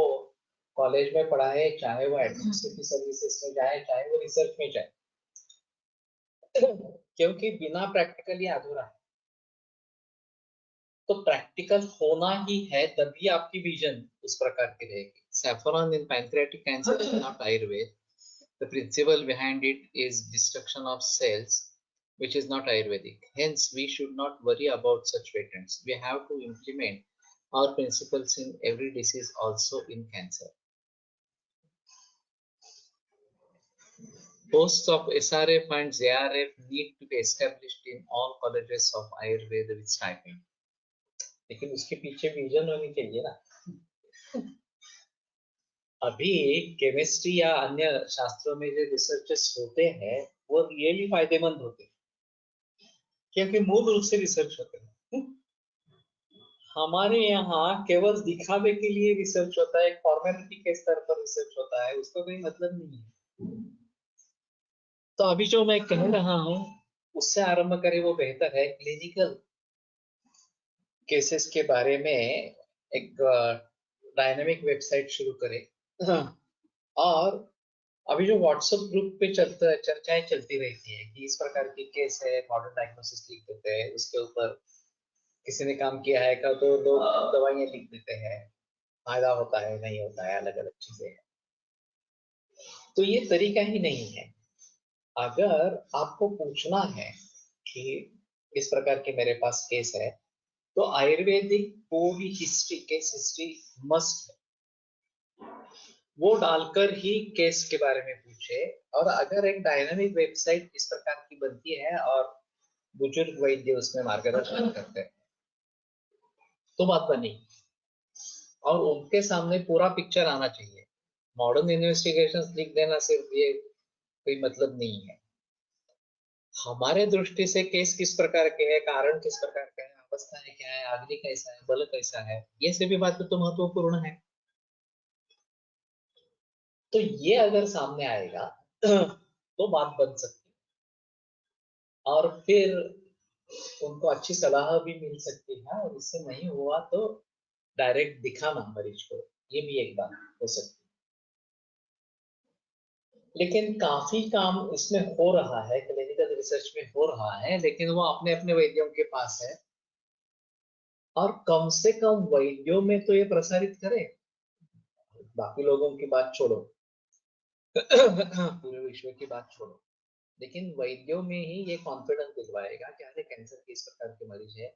कॉलेज में पढ़ाए, चाहे वो एडमिनिस्ट्रेटिव सर्विसेज में जाए, चाहे वो रिसर्च में जाए, क्योंकि बिना प्रैक्टिकली अधूरा है। तो प्रैक्टिकल होना ही है, तभी आपकी विजन उस प्रकार की रहेगी। Saffron in pancreatic cancer is not Ayurveda, the principle behind it is destruction of cells, which is not Ayurvedic. Hence, we should not worry about such patents. We have to implement or principles in every disease, also in cancer. Posts of SRF and JRF need to be established in all colleges of Ayurveda with stipend. लेकिन उसके पीछे विजन होनी चाहिए ना. अभी केमिस्ट्री या अन्य शास्त्रों में जो रिसर्चेस होते हैं वो रियली फायदेमंद होते हैं क्योंकि मूल रूप से रिसर्च होते हैं. हमारे यहाँ केवल दिखावे के लिए रिसर्च होता है, एक फॉर्मेलिटी के स्तर पर रिसर्च होता है, उसका कोई मतलब नहीं है. तो अभी जो मैं कह रहा हूँ उससे आरंभ करें वो बेहतर है. क्लिनिकल केसेस के बारे में एक डायनामिक वेबसाइट शुरू करें. और अभी जो व्हाट्सएप ग्रुप पे चर्चाएं चलती रहती है कि इस प्रकार की केस है, मॉडर्न डायग्नोसिस लिख देते हैं, उसके ऊपर किसी ने काम किया है का तो लोग दवाइयां लिख देते हैं, फायदा होता है नहीं होता है, अलग अलग चीजें हैं. तो ये तरीका ही नहीं है. अगर आपको पूछना है कि इस प्रकार के मेरे पास केस है तो आयुर्वेदिक पूरी हिस्ट्री, केस हिस्ट्री मस्ट है, वो डालकर ही केस के बारे में पूछे. और अगर एक डायनामिक वेबसाइट इस प्रकार की बनती है और बुजुर्ग वैद्य उसमें मार्गदर्शन करते हैं तो बात बनी. और उनके सामने पूरा पिक्चर आना चाहिए. मॉडर्न इन्वेस्टिगेशंस लिख देना सिर्फ ये कोई मतलब नहीं है. हमारे दृष्टि से केस किस प्रकार के है, कारण किस प्रकार का है, अवस्थाएं क्या है, अग्नि कैसा है, बल कैसा है, ये सभी बातें तो महत्वपूर्ण है. तो ये अगर सामने आएगा तो बात बन सकती है और फिर उनको अच्छी सलाह भी मिल सकती है. और इससे नहीं हुआ तो डायरेक्ट दिखाना मरीज को, ये भी एक बात हो सकती है. लेकिन काफी काम इसमें हो रहा है, क्लिनिकल रिसर्च में हो रहा है, लेकिन वो अपने अपने वैद्यों के पास है. और कम से कम वैद्यों में तो ये प्रसारित करे. बाकी लोगों की बात छोड़ो, पूरे विश्व की बात छोड़ो, लेकिन वैद्यों में ही ये कॉन्फिडेंस दिलवाएगा कि अरे कैंसर के इस प्रकार के मरीज है,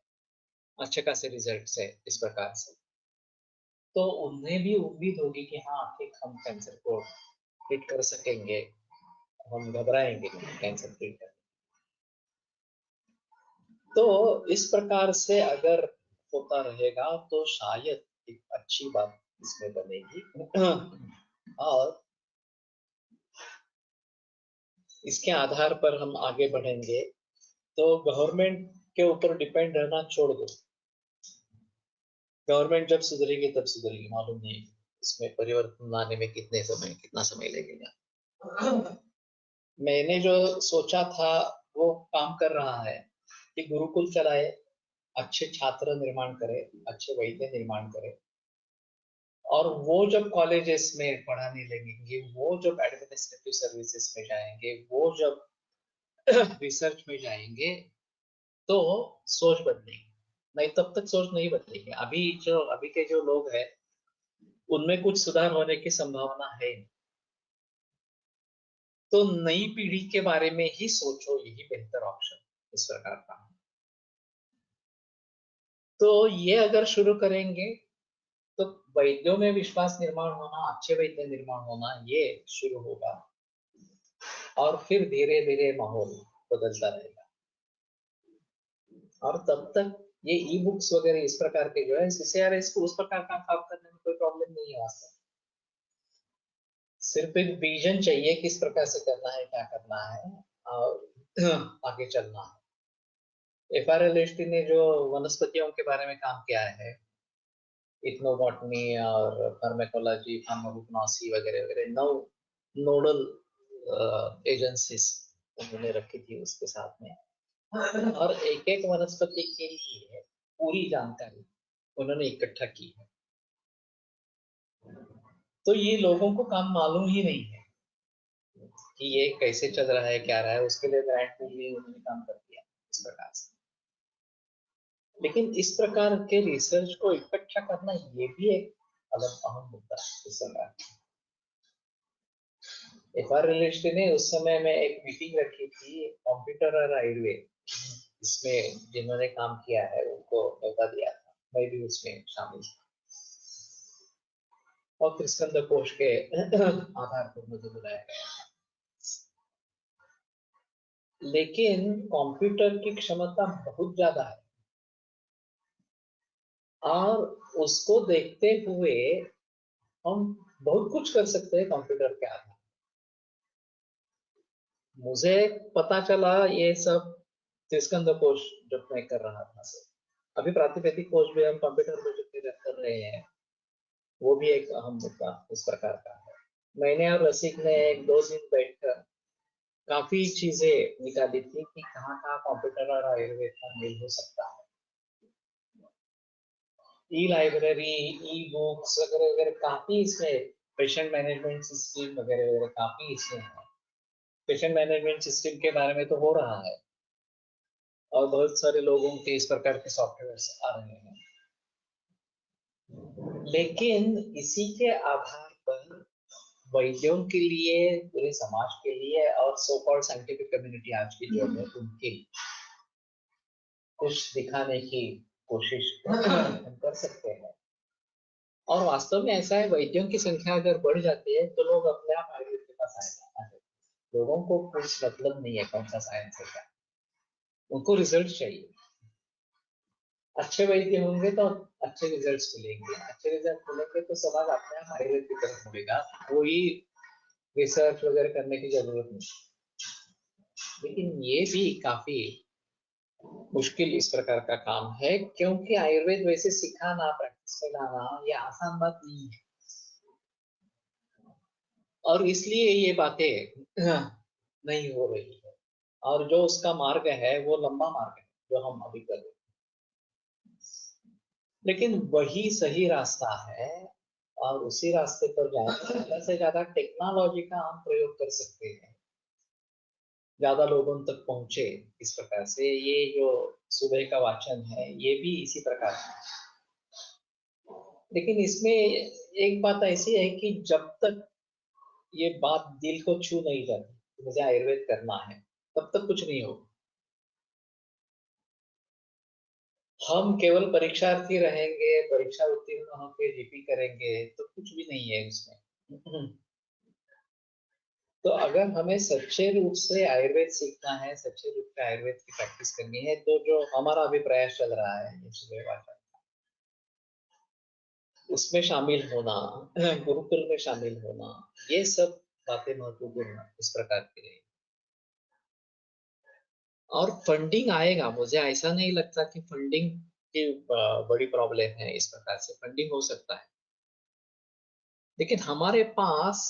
अच्छे खासे रिजल्ट है इस प्रकार से. तो उन्हें भी उम्मीद होगी कि हाँ ठीक, हम कैंसर को ट्रीट कर सकेंगे, हम घबराएंगे नहीं कैंसर ट्रीट कर. तो इस प्रकार से अगर होता रहेगा तो शायद एक अच्छी बात इसमें बनेगी. और इसके आधार पर हम आगे बढ़ेंगे. तो गवर्नमेंट के ऊपर डिपेंड रहना छोड़ दो. गवर्नमेंट जब सुधरेगी तब सुधरेगी, मालूम नहीं इसमें परिवर्तन लाने में कितना समय लगेगा. मैंने जो सोचा था वो काम कर रहा है कि गुरुकुल चलाए, अच्छे छात्र निर्माण करे, अच्छे वैद्य निर्माण करे, और वो जब कॉलेजेस में पढ़ाने लगेंगे, वो जब एडमिनिस्ट्रेटिव सर्विसेज में जाएंगे, वो जब रिसर्च में जाएंगे तो सोच बदलेगी. नहीं तब तक सोच नहीं बदलेगी. अभी के जो लोग हैं उनमें कुछ सुधार होने की संभावना है. तो नई पीढ़ी के बारे में ही सोचो, यही बेहतर ऑप्शन इस प्रकार का. तो ये अगर शुरू करेंगे तो वैद्यों में विश्वास निर्माण होना, अच्छे वैद्य निर्माण होना, ये शुरू होगा. और फिर धीरे धीरे माहौल बदलता रहेगा. और तब तक ये ई बुक्स वगैरह इस प्रकार के जो है CCRS को उस प्रकार का काम करने में कोई प्रॉब्लम नहीं है वास्तव. सिर्फ एक विजन चाहिए किस प्रकार से करना है, क्या करना है और आगे चलना है. FRLHT ने जो वनस्पतियों के बारे में काम किया है, इथनोबॉटनी और फार्माकोलॉजी, फार्माकोग्नोसी वगैरह वगैरह, 9 नोडल एजेंसीज उन्होंने रखी थी उसके साथ में. और एक एक वनस्पति के लिए पूरी जानकारी उन्होंने इकट्ठा की है. तो ये लोगों को काम मालूम ही नहीं है कि ये कैसे चल रहा है, क्या रहा है. उसके लिए ग्रांट के लिए उन्होंने काम कर दिया इस प्रकार से. लेकिन इस प्रकार के रिसर्च को इकट्ठा करना ये भी एक अलग अहम मुद्दा है इस समय. FRLHT ने उस समय में एक मीटिंग रखी थी, कंप्यूटर और आयुर्वेद, इसमें जिन्होंने काम किया है उनको न्योता दिया था. मैं भी उसमें शामिल था और त्रिस्कंद कोश के आधार पर मुझे बुलाया गया। लेकिन कंप्यूटर की क्षमता बहुत ज्यादा है और उसको देखते हुए हम बहुत कुछ कर सकते हैं कंप्यूटर के आधार। मुझे पता चला ये सब त्रिस्कंद कोश जब मैं कर रहा था। अभी प्रातिपदिक कोश भी हम कंप्यूटर पर जो कर रहे हैं वो भी एक अहम मुद्दा इस प्रकार का है। मैंने और रसिक ने एक दो दिन बैठकर काफी चीजें निकाली थी कि कहाँ कहाँ कंप्यूटर और आयुर्वेद का मेल हो सकता है। ई लाइब्रेरी, ई बुक्स वगैरह वगैरह काफी इसमें, पेशेंट मैनेजमेंट सिस्टम वगैरह वगैरह काफी इसमें है। पेशेंट मैनेजमेंट सिस्टम के बारे में तो हो रहा है और बहुत सारे लोगों के इस प्रकार के सॉफ्टवेयर आ रहे हैं। लेकिन इसी के आधार पर वैद्यों के लिए, पूरे समाज के लिए और सो कॉल्ड साइंटिफिक कम्युनिटी आज की जो है उनके कुछ दिखाने की कोशिश हम कर सकते हैं। और वास्तव में ऐसा है, वैद्यों की संख्या अगर बढ़ जाती है तो लोग अपने आप आयुर्वेद के पास आएंगे। लोगों को कुछ मतलब नहीं है कौन सा साइंस है क्या, उनको रिजल्ट चाहिए। अच्छे वैद्य होंगे तो अच्छे रिजल्ट मिलेंगे, अच्छे रिजल्ट मिलेंगे तो समाज अपने आप आयुर्वेद की तरफ मुड़ेगा। कोई रिसर्च वगैरह करने की जरूरत नहीं। लेकिन ये भी काफी मुश्किल इस प्रकार का काम है, क्योंकि आयुर्वेद वैसे सिखाना, प्रैक्टिस में लाना ये आसान बात नहीं है। और इसलिए ये बातें नहीं हो रही है। और जो उसका मार्ग है वो लंबा मार्ग है जो हम अभी कर रहे हैं। लेकिन वही सही रास्ता है और उसी रास्ते पर जाए ज्यादा से ज्यादा टेक्नोलॉजी का हम प्रयोग कर सकते हैं, ज्यादा लोगों तक पहुंचे इस प्रकार से। ये जो सुबह का वाचन है ये भी इसी प्रकार का। लेकिन इसमें एक बात ऐसी है कि जब तक ये बात दिल को छू नहीं जाती कि मुझे आयुर्वेद करना है, तब तक कुछ नहीं होगा। हम केवल परीक्षार्थी रहेंगे, परीक्षा उत्तीर्ण होकर जीपी करेंगे तो कुछ भी नहीं है उसमें। तो अगर हमें सच्चे रूप से आयुर्वेद सीखना है, सच्चे रूप से आयुर्वेद की प्रैक्टिस करनी है, तो जो हमारा अभी प्रयास चल रहा है ये सुबह वाचन, उसमें शामिल होना, गुरुकुल में शामिल होना, ये सब बातें महत्वपूर्ण इस प्रकार की रही। और फंडिंग आएगा, मुझे ऐसा नहीं लगता कि फंडिंग की बड़ी प्रॉब्लम है। इस प्रकार से फंडिंग हो सकता है, लेकिन हमारे पास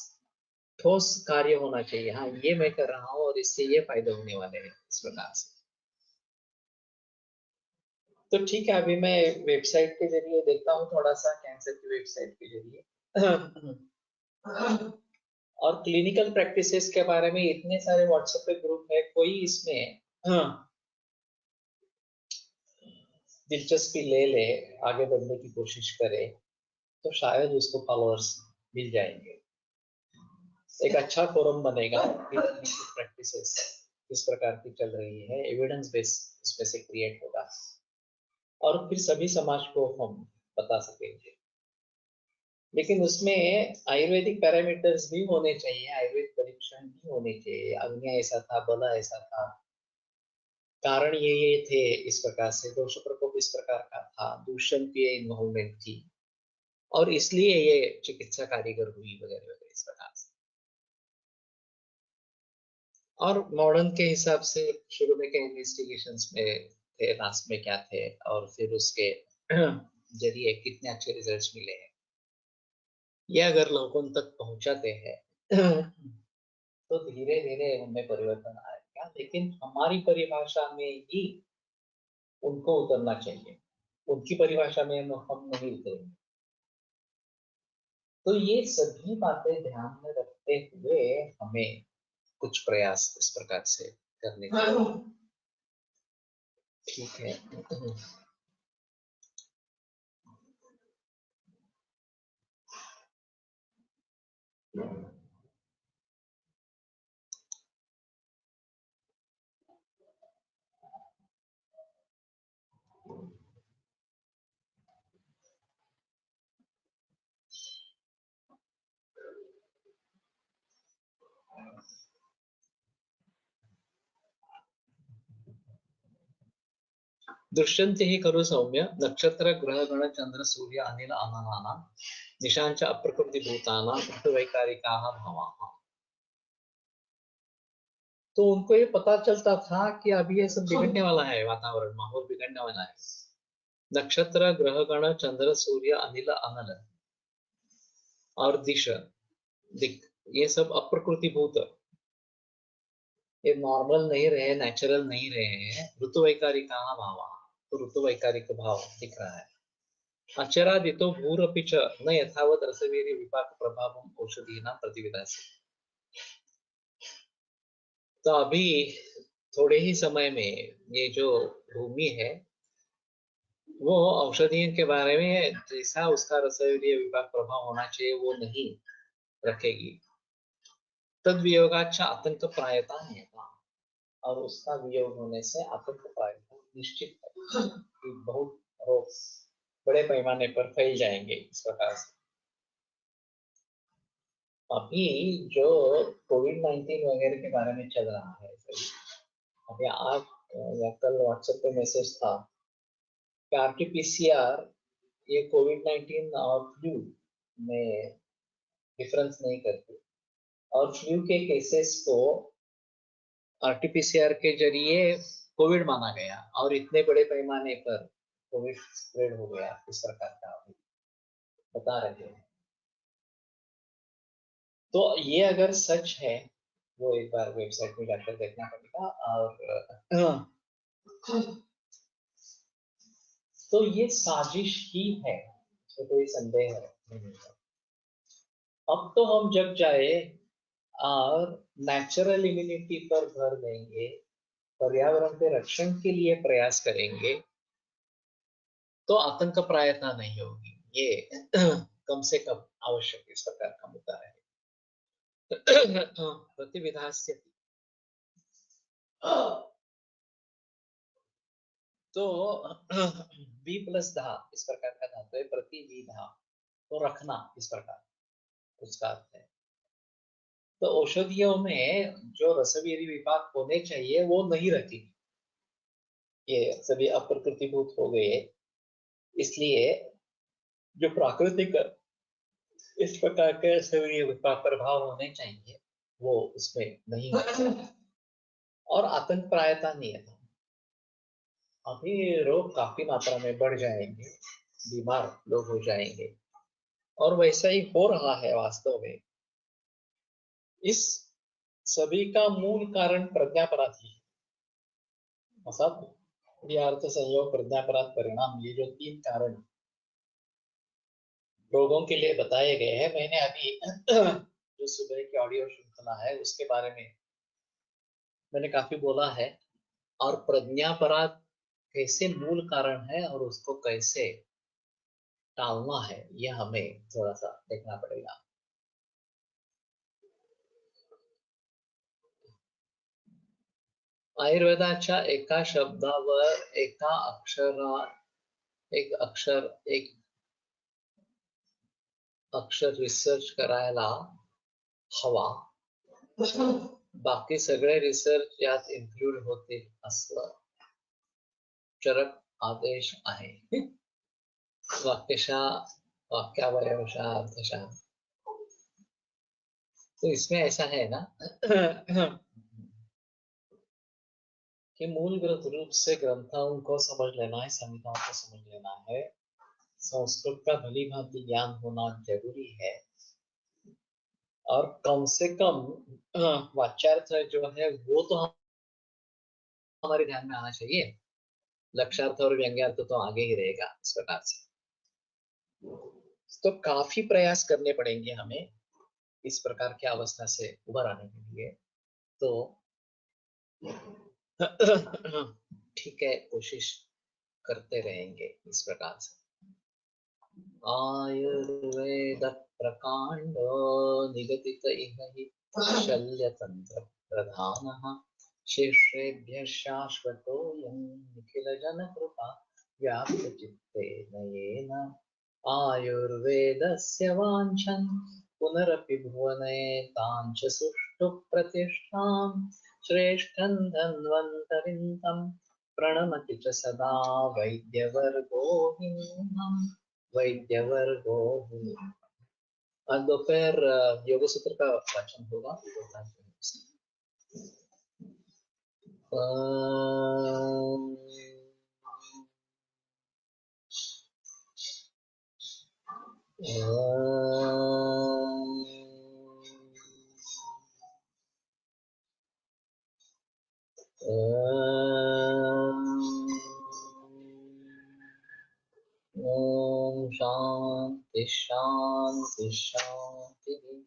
ठोस कार्य होना चाहिए। हाँ ये मैं कर रहा हूँ और इससे ये फायदे होने वाले हैं इस प्रकार से। तो ठीक है, अभी मैं वेबसाइट के जरिए देखता हूँ थोड़ा सा, कैंसर की वेबसाइट के जरिए। और क्लिनिकल प्रैक्टिसेस के बारे में इतने सारे व्हाट्सएप पे ग्रुप है, कोई इसमें दिलचस्पी ले ले, आगे बढ़ने की कोशिश करे तो शायद उसको फॉलोअर्स मिल जाएंगे। एक अच्छा फोरम बनेगा। प्रैक्टिसेस किस प्रकार की चल रही है, एविडेंस बेस उसमें से क्रिएट होगा और फिर सभी समाज को हम बता सकेंगे। लेकिन उसमें आयुर्वेदिक पैरामीटर्स भी होने चाहिए, आयुर्वेद परीक्षण भी होने चाहिए। अग्नि ऐसा था, बल ऐसा था, कारण ये थे, इस प्रकार से दोष प्रकोप इस प्रकार का था, दूषण की इन्वॉल्वमेंट थी और इसलिए ये चिकित्सा कारीगर हुई वगैरह वगैरह इस प्रकार से। और मॉडर्न के हिसाब से शुरू में के इन्वेस्टिगेशंस में थे, लास्ट में क्या थे और फिर उसके जरिए कितने अच्छे रिजल्ट्स मिले हैं, ये अगर लोगों तक पहुंचाते हैं तो धीरे धीरे उनमें परिवर्तन आएगा। लेकिन हमारी परिभाषा में ही उनको उतरना चाहिए, उनकी परिभाषा में हम नहीं उतरेंगे। तो ये सभी बातें ध्यान में रखते हुए हमें कुछ प्रयास इस प्रकार से करने चाहिए। ठीक है। दृश्यन्ते हि खलु सौम्य नक्षत्र ग्रह गण चंद्र सूर्य अनिल अननानां निशांच अप्रकृतिभूतानां ऋतुवैकारिकाः भावाः। तो उनको ये पता चलता था कि अभी ये सब बिगड़ने वाला है, वातावरण माहौल बिगड़ने वाला है। नक्षत्र ग्रह गण चंद्र सूर्य अनिल अनल और दिक ये सब अप्रकृतिभूत, ये नॉर्मल नहीं रहे, नेचुरल नहीं रहे हैं। ऋतुवैकारिका भाव, तो ऋतुवैकारिक भाव दिख रहा है। अचरादितो भूरपि च न यथावत रसवीर्य विपाक प्रभावम औषधीनां प्रतिविधास्य। तो अभी थोड़े ही समय में ये जो भूमि है वो औषधियों के बारे में जैसा उसका रसवीर्य विपाक प्रभाव होना चाहिए वो नहीं रखेगी। तद वियोगाच आतंक प्रायता नहीं था, और उसका वियोग होने से आतंक प्रायता निश्चित है कि बहुत रोग बड़े पैमाने पर फैल जाएंगे इस प्रकार से। अभी जो कोविड-19 वगैरह के बारे में चल रहा है, अभी आज या कल व्हाट्सएप पे मैसेज था कि आरटीपीसीआर ये कोविड-19 और फ्लू में डिफरेंस नहीं करती, और फ्लू के केसेस को आरटीपीसीआर के जरिए कोविड माना गया और इतने बड़े पैमाने पर कोविड स्प्रेड हो गया, इस प्रकार का अभी बता रहे हैं। तो ये अगर सच है वो एक बार वेबसाइट में जाकर देखना पड़ेगा। और तो ये साजिश ही है, तो कोई संदेह नहीं है। अब तो हम जग जाए और नेचुरल इम्यूनिटी पर भर देंगे, पर्यावरण के रक्षण के लिए प्रयास करेंगे, तो आतंक प्रायता नहीं होगी। ये कम से कम आवश्यक इस प्रकार का मुद्दा है। प्रतिविधास्य, तो बी प्लस धा इस प्रकार का धातु है, प्रतिविधा तो रखना, इस प्रकार उसका अर्थ है। तो औषधियों में जो रसवीरी विपाक होने चाहिए वो नहीं रहती, ये सभी अप्रकृतिभूत हो गए, इसलिए जो प्राकृतिक इस प्रकार के रसवीरी विपाक प्रभाव होने चाहिए वो उसमें नहीं होता, और आतंक प्रायता नहीं है। अभी रोग काफी मात्रा में बढ़ जाएंगे, बीमार लोग हो जाएंगे, और वैसा ही हो रहा है वास्तव में। इस सभी का मूल कारण प्रज्ञापराध ही है। अर्थ संयोग प्रज्ञापराध परिणाम, ये जो 3 कारण लोगों के लिए बताए गए हैं, मैंने अभी जो सुबह की ऑडियो श्रृंखला है उसके बारे में मैंने काफी बोला है। और प्रज्ञापराध कैसे मूल कारण है और उसको कैसे टालना है, यह हमें थोड़ा सा देखना पड़ेगा। आयुर्वेदाच्या एका शब्दावर एक अक्षर रिसर्च करायला हवा, बाकी सगळे रिसर्च यात इन्क्लूड होते असं चरक आदेश आहे। वाक्यशः वाक्यावयवशः अर्थशः, तो इसमें ऐसा है ना कि मूल रूप से ग्रंथों को समझ लेना है, संहिताओं को समझ लेना है, संस्कृत का भली भांति ज्ञान होना जरूरी है, और कम से कम वाच्यार्थ जो है वो तो हमारे ध्यान में आना चाहिए। लक्ष्यार्थ और व्यंग्यार्थ तो आगे ही रहेगा इस प्रकार से। तो काफी प्रयास करने पड़ेंगे हमें इस प्रकार की अवस्था से उबर आने के लिए। तो ठीक है, कोशिश करते रहेंगे इस प्रकार से। आयुर्वेद प्रकांड निगदित इह हि शल्यतंत्र प्रधानः शिष्येभ्यः शाश्वतोऽयं निखिल जन कृपा व्याप्त चित्तेन येन आयुर्वेदस्य वाञ्छन् पुनरपि भुवने ताञ्च सुष्ठु प्रतिष्ठां श्रेष्ठं धन्वन्तरिं तं प्रणमति च सदा वैद्यवर्गो हिमं वैद्यवर्गो हिमम्। आज दोपहर योग सूत्र का वाचन होगा। ओम शांति शांति शांति।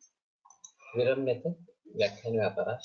विरम्यते व्याख्यान व्यापारः।